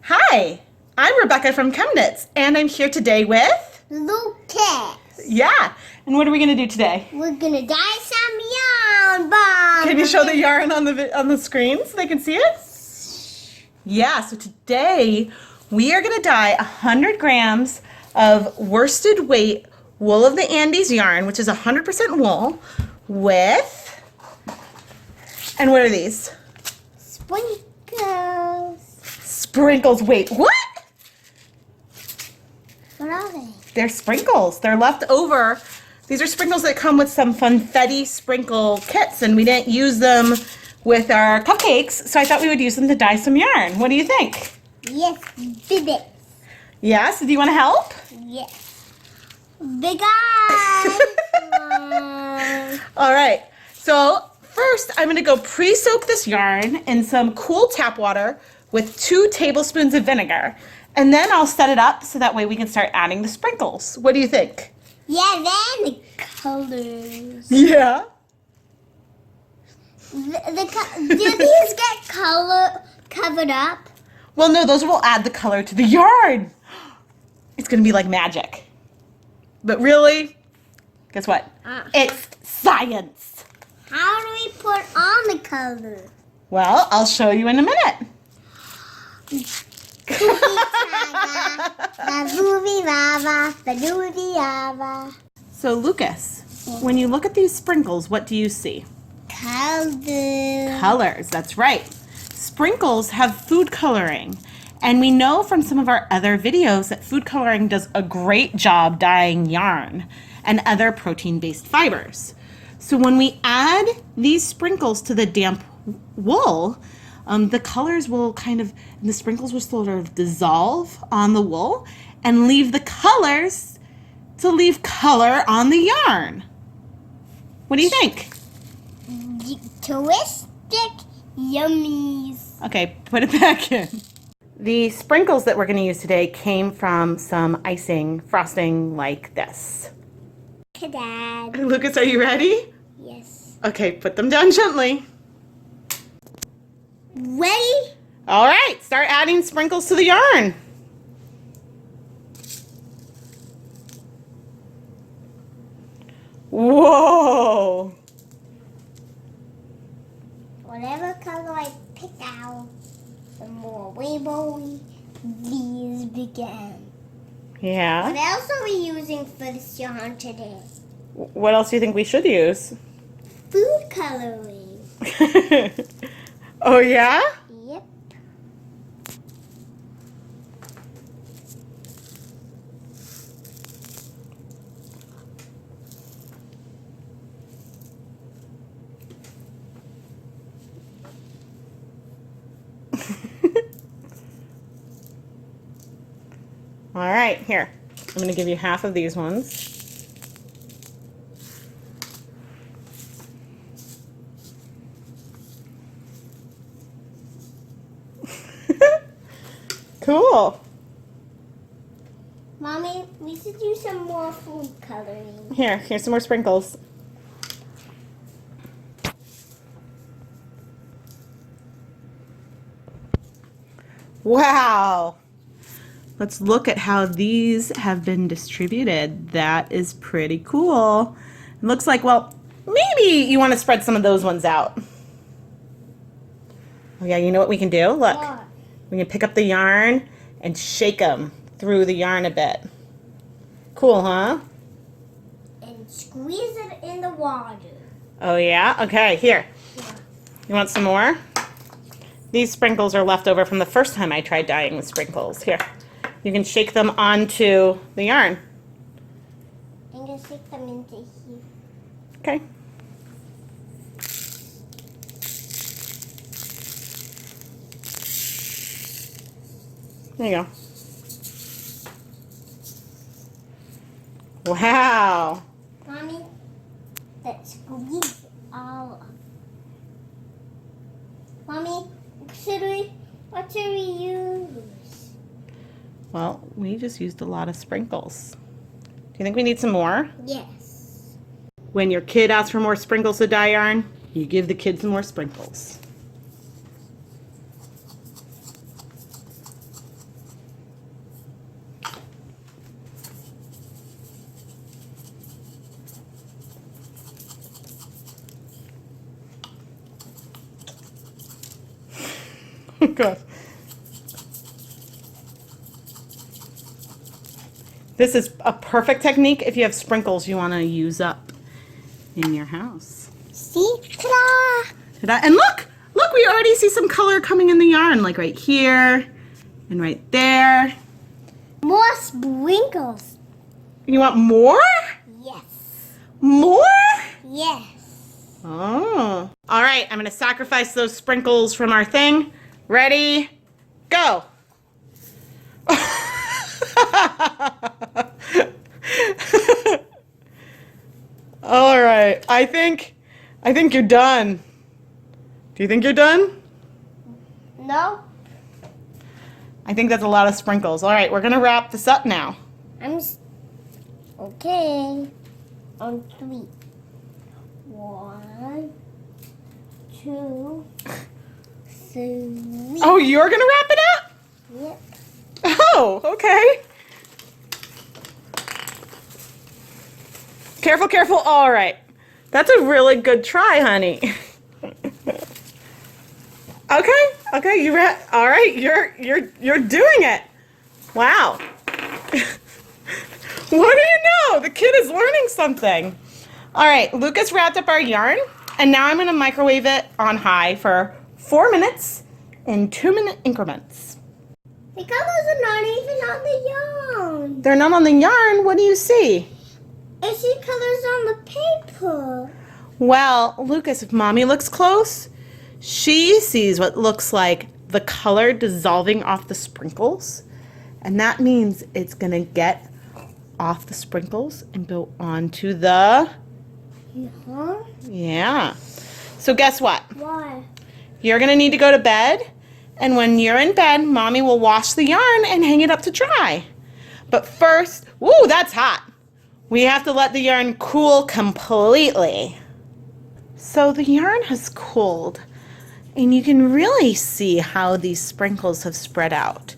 Hi, I'm Rebecca from ChemKnits, and I'm here today with Lucas. Yeah, and what are we going to do today? We're gonna dye some yarn. Bomb. Can you show the yarn on the screen so they can see it? Yeah, so today we are going to dye 100 grams of worsted weight wool of the Andes yarn, which is 100% wool, with, and what are these? Sprinkles. Sprinkles. Wait, what? What are they? They're sprinkles. They're left over. These are sprinkles that come with some funfetti sprinkle kits, and we didn't use them with our cupcakes, so I thought we would use them to dye some yarn. What do you think? Yes, did it. Yeah, so do you want to help? Yes. Big eyes. All right, so first I'm going to go pre-soak this yarn in some cool tap water with 2 tablespoons of vinegar. And then I'll set it up so that way we can start adding the sprinkles. What do you think? Yeah, then the colors. Yeah. Do these get covered up? Well, no, those will add the color to the yarn. It's going to be like magic. But really, guess what? It's science. How do we put on the color? Well, I'll show you in a minute. So, Lucas, when you look at these sprinkles, what do you see? Colors. Colors, that's right. Sprinkles have food coloring. And we know from some of our other videos that food coloring does a great job dyeing yarn and other protein-based fibers. So when we add these sprinkles to the damp wool, the colors will the sprinkles will sort of dissolve on the wool and leave the colors to leave color on the yarn. What do you think? Twistic yummies. Okay, put it back in. The sprinkles that we're going to use today came from some icing frosting like this. Dad. Lucas, are you ready? Yes. Okay, put them down gently. Ready? All right, start adding sprinkles to the yarn. Whoa! Whatever color I pick out, the more rainbowy these begin. Yeah. What else are we using for this yarn today? What else do you think we should use? Food coloring. Oh, yeah? Yep. All right, here. I'm going to give you half of these ones. Cool. Mommy, we should do some more food coloring. Here's some more sprinkles. Wow. Let's look at how these have been distributed. That is pretty cool. It looks like, well, maybe you want to spread some of those ones out. Oh yeah, you know what we can do? Look. What? We can pick up the yarn and shake them through the yarn a bit. Cool, huh? And squeeze it in the water. Oh yeah? Okay, here. Yeah. You want some more? These sprinkles are left over from the first time I tried dyeing with sprinkles. Here. You can shake them onto the yarn. I'm going to shake them into here. Okay. There you go. Wow. Mommy, let's squeeze it all up. Mommy, what should we use? Well, we just used a lot of sprinkles. Do you think we need some more? Yes. When your kid asks for more sprinkles to dye yarn, you give the kid some more sprinkles. Gosh. This is a perfect technique if you have sprinkles you want to use up in your house. See? Ta-da! Ta-da. And look, we already see some color coming in the yarn, like right here and right there. More sprinkles. You want more? Yes. More? Yes. Oh. All right, I'm going to sacrifice those sprinkles from our thing. Ready? Go. All right. I think you're done. Do you think you're done? No? I think that's a lot of sprinkles. All right, we're going to wrap this up now. Okay. On 3. 1, 2, 3. Oh, you're going to wrap it up? Yep. Oh, okay. Careful, careful. All right. That's a really good try, honey. Okay, all right, you're doing it. Wow. What do you know? The kid is learning something. All right, Lucas wrapped up our yarn, and now I'm going to microwave it on high for 4 minutes in 2-minute increments. The colors are not even on the yarn. They're not on the yarn. What do you see? I see colors on the paper. Well, Lucas, if Mommy looks close, she sees what looks like the color dissolving off the sprinkles. And that means it's going to get off the sprinkles and go onto the... Yeah. So guess what? Why? You're going to need to go to bed. And when you're in bed, Mommy will wash the yarn and hang it up to dry. But first, woo, that's hot. We have to let the yarn cool completely. So the yarn has cooled, and you can really see how these sprinkles have spread out.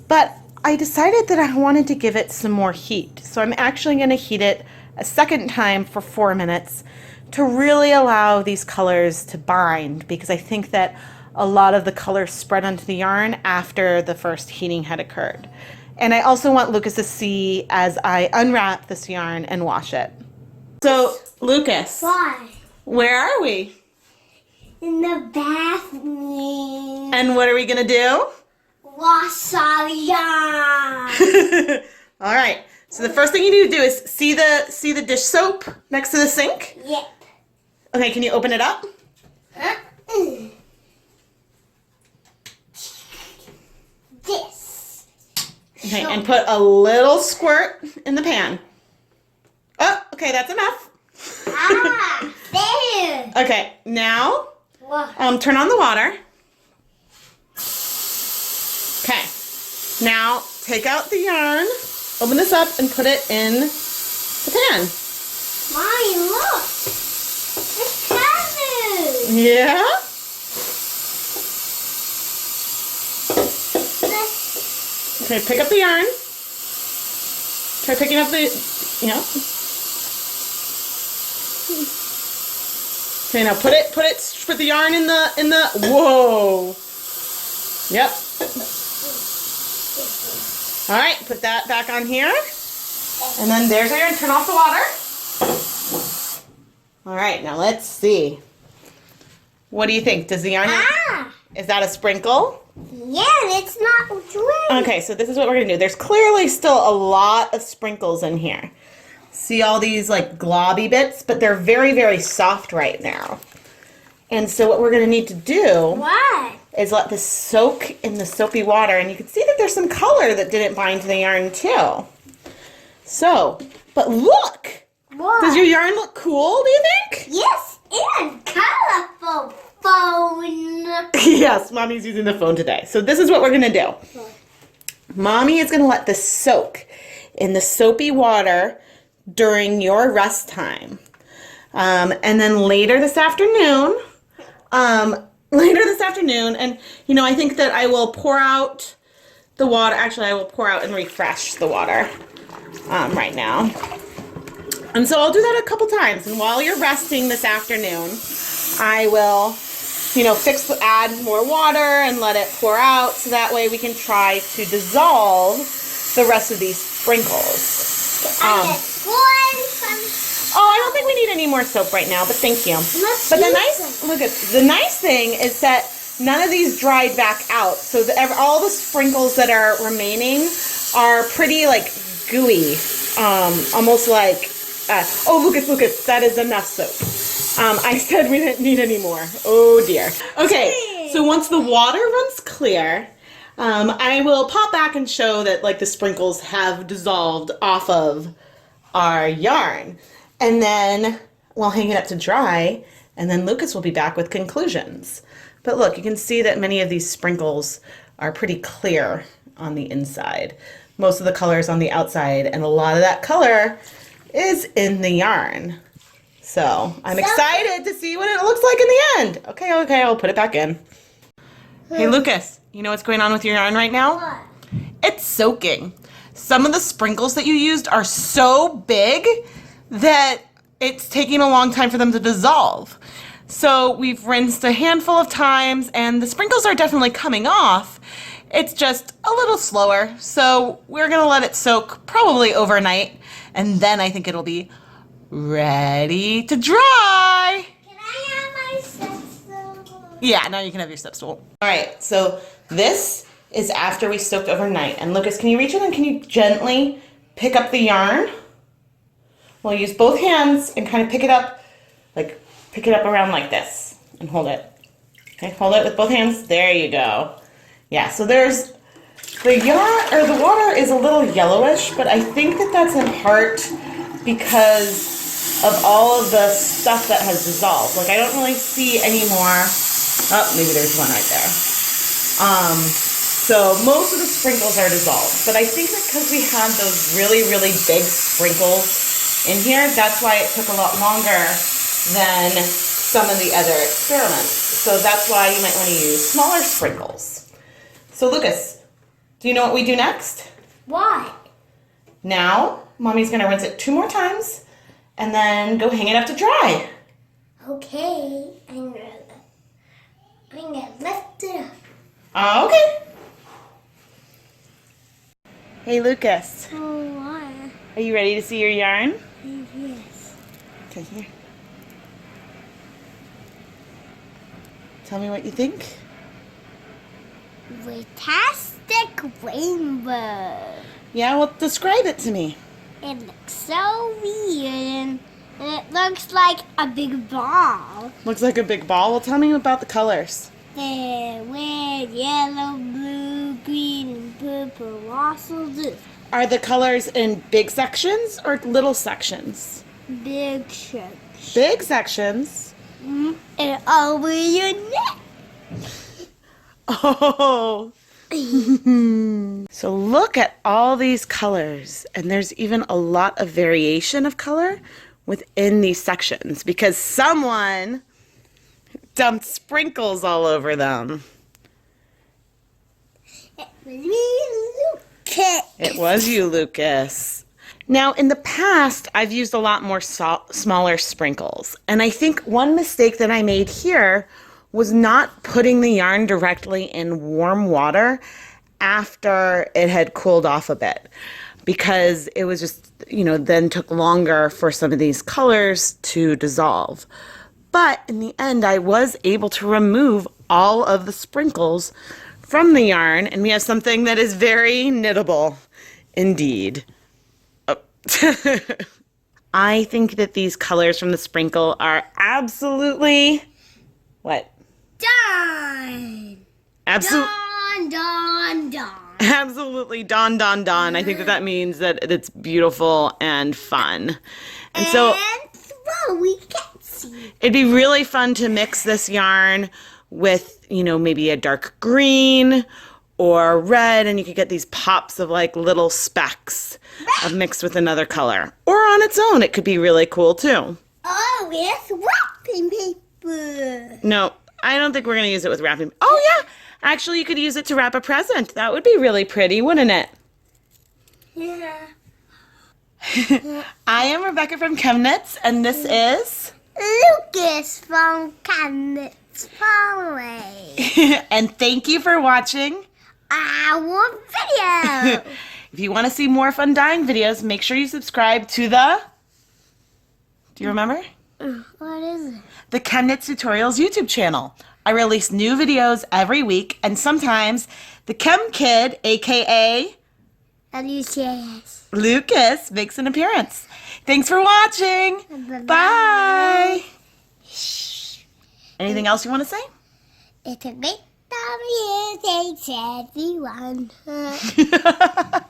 But I decided that I wanted to give it some more heat. So I'm actually going to heat it a second time for 4 minutes to really allow these colors to bind, because I think that a lot of the colors spread onto the yarn after the first heating had occurred. And I also want Lucas to see as I unwrap this yarn and wash it. So, Lucas. Why? Where are we? In the bathroom. And what are we gonna do? Wash our yarn. All right. So the first thing you need to do is see the dish soap next to the sink. Yep. Okay, can you open it up? This. Okay, and put a little squirt in the pan. Oh, okay, that's enough. There. Okay, now What? turn on the water. Okay, now take out the yarn, open this up, and put it in the pan. Mommy, look. It's covered. Yeah? Okay, pick up the yarn. Try picking up the, Okay, now put the yarn in the, whoa. Yep. All right, put that back on here. And then there's our yarn. Turn off the water. All right, now let's see. What do you think? Does the yarn, is that a sprinkle? Yeah, it's not dry. Okay, so this is what we're gonna do. There's clearly still a lot of sprinkles in here. See all these like globby bits, but they're very, very soft right now. And so what we're gonna need to do What? is let this soak in the soapy water, and you can see that there's some color that didn't bind to the yarn too. So, but look! What? Does your yarn look cool, do you think? Yes, and colorful phone. Yes, Mommy's using the phone today. So this is what we're gonna do. Mommy is gonna let this soak in the soapy water during your rest time. And then later this afternoon, and I think that I will pour out the water. Actually, I will pour out and refresh the water right now. And so I'll do that a couple times. And while you're resting this afternoon, I will add more water and let it pour out so that way we can try to dissolve the rest of these sprinkles. I get one from... Oh, I don't think we need any more soap right now, but thank you. But the nice thing is that none of these dried back out, so all the sprinkles that are remaining are pretty like gooey, almost like. Oh, Lucas, that is enough soap. I said we didn't need any more. Oh dear. Okay, so once the water runs clear, I will pop back and show that like the sprinkles have dissolved off of our yarn. And then we'll hang it up to dry, and then Lucas will be back with conclusions. But look, you can see that many of these sprinkles are pretty clear on the inside. Most of the color is on the outside, and a lot of that color is in the yarn. So I'm excited to see what it looks like in the end. Okay, I'll put it back in. Hey Lucas, you know what's going on with your yarn right now? What? It's soaking. Some of the sprinkles that you used are so big that it's taking a long time for them to dissolve. So we've rinsed a handful of times and the sprinkles are definitely coming off. It's just a little slower. So we're gonna let it soak probably overnight, and then I think it'll be ready to dry. Can I have my step stool? Yeah, now you can have your step stool. All right, so this is after we soaked overnight. And Lucas, can you reach in and can you gently pick up the yarn? We'll use both hands and kind of pick it up around like this and hold it. Okay, hold it with both hands. There you go. Yeah, so there's the yarn, or the water is a little yellowish, but I think that that's in part because of all of the stuff that has dissolved. Like I don't really see any more. Oh, maybe there's one right there. So most of the sprinkles are dissolved, but I think that because we had those really, really big sprinkles in here, that's why it took a lot longer than some of the other experiments. So that's why you might want to use smaller sprinkles. So Lucas, do you know what we do next? What? Now, Mommy's going to rinse it 2 more times and then go hang it up to dry. Okay, I'm gonna lift it up. Okay. Hey Lucas, Oh, what? are you ready to see your yarn? Yes. Okay, here. Tell me what you think. Fantastic rainbow. Yeah, well, describe it to me. It looks so weird, and it looks like a big ball. Looks like a big ball. Well, tell me about the colors. There, red, yellow, blue, green, and purple. Also this Are the colors in big sections or little sections? big shapes. Big sections. And over your neck. Oh. So look at all these colors, and there's even a lot of variation of color within these sections because someone dumped sprinkles all over them. It was me, Lucas. It was you, Lucas. Now, in the past, I've used a lot more smaller sprinkles, and I think one mistake that I made here was not putting the yarn directly in warm water after it had cooled off a bit, because it was just, then took longer for some of these colors to dissolve. But in the end, I was able to remove all of the sprinkles from the yarn, and we have something that is very knittable indeed. Oh. I think that these colors from the sprinkle are absolutely, what? Dawn. Dawn. Absolutely dawn. I think that means that it's beautiful and fun. And so we can see. it'd be really fun to mix this yarn with, maybe a dark green or red, and you could get these pops of like little specks of mixed with another color. Or on its own, it could be really cool too. Oh, it's wrapping paper. No, I don't think we're going to use it with wrapping. Oh yeah, actually you could use it to wrap a present. That would be really pretty, wouldn't it? Yeah. I am Rebecca from ChemKnits, and this is Lucas from ChemKnits. Follow And thank you for watching our video. If you want to see more fun dyeing videos, make sure you subscribe to the... Do you remember? What is it? The ChemKnits Tutorials YouTube channel. I release new videos every week, and sometimes the ChemKid, aka Lucius. Lucas, makes an appearance. Thanks for watching. Bye-bye. Bye. Anything else you want to say? It's a great time of year, thanks everyone.